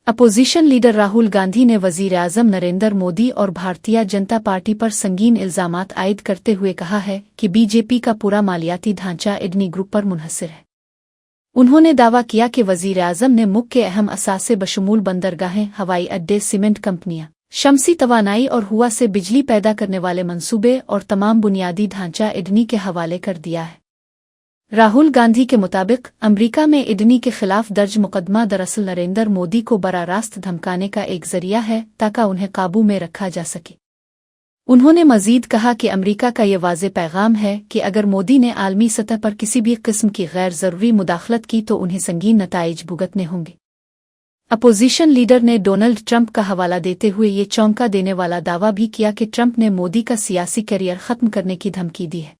Opposition leader Rahul Gandhi ने वज़ीर-ए-आज़म नरेंद्र मोदी और भारतीय जनता पार्टी पर संगीन इल्ज़ामात आयद करते हुए कहा है कि बीजेपी का पूरा मालियाती ढांचा अडानी ग्रुप पर मुनहसर है। उन्होंने दावा किया कि वज़ीर-ए-आज़म ने मुल्क के अहम असासे बशमूल बंदरगाहें, हवाई अड्डे, सीमेंट कंपनियां, शमसी तवानाई और हुआ से बिजली पैदा करने वाले मंसूबे और तमाम बुनियादी ढांचा अडानी के हवाले कर दिया है। राहुल गांधी के मुताबिक अमेरिका में अडानी के खिलाफ दर्ज मुकदमा दरअसल नरेंद्र मोदी को बराह रास्त धमकाने का एक जरिया है ताकि उन्हें काबू में रखा जा सके। उन्होंने मजीद कहा कि अमेरिका का ये वाज़े पैगाम है कि अगर मोदी ने आलमी सतह पर किसी भी किस्म की गैर ज़रूरी मुदाखलत की तो उन्हें संगीन नताइज भुगतने होंगे। अपोजिशन लीडर ने डोनाल्ड ट्रंप का हवाला देते हुए ये चौंका देने वाला दावा भी किया कि ट्रंप ने मोदी का सियासी करियर ख़त्म करने की धमकी दी है।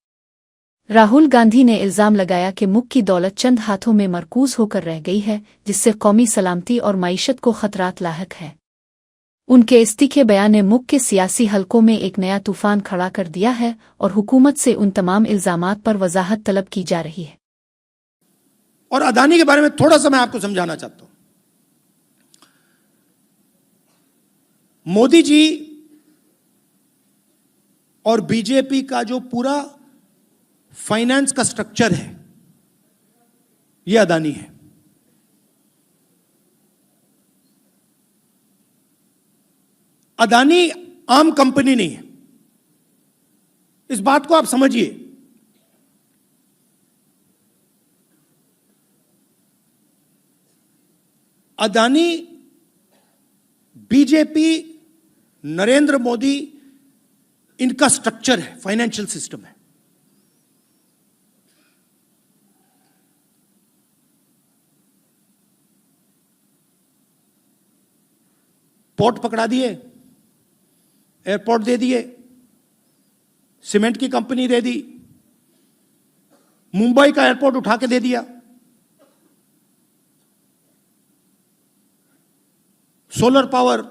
राहुल गांधी ने इल्ज़ाम लगाया कि मुल्क की दौलत चंद हाथों में मरकूज होकर रह गई है, जिससे कौमी सलामती और मईशत को खतरात लाहक है। उनके इस तीखे बयान ने मुल्क के सियासी हलकों में एक नया तूफान खड़ा कर दिया है और हुकूमत से उन तमाम इल्ज़ामात पर वजाहत तलब की जा रही है। और अडानी के बारे में थोड़ा सा मैं आपको समझाना चाहता हूं। मोदी जी और बीजेपी का जो पूरा फाइनेंस का स्ट्रक्चर है, यह अडानी है। अडानी आम कंपनी नहीं है, इस बात को आप समझिए। अडानी बीजेपी, नरेंद्र मोदी, इनका स्ट्रक्चर है, फाइनेंशियल सिस्टम है। पोर्ट पकड़ा दिए, एयरपोर्ट दे दिए, सीमेंट की कंपनी दे दी, मुंबई का एयरपोर्ट उठा के दे दिया, सोलर पावर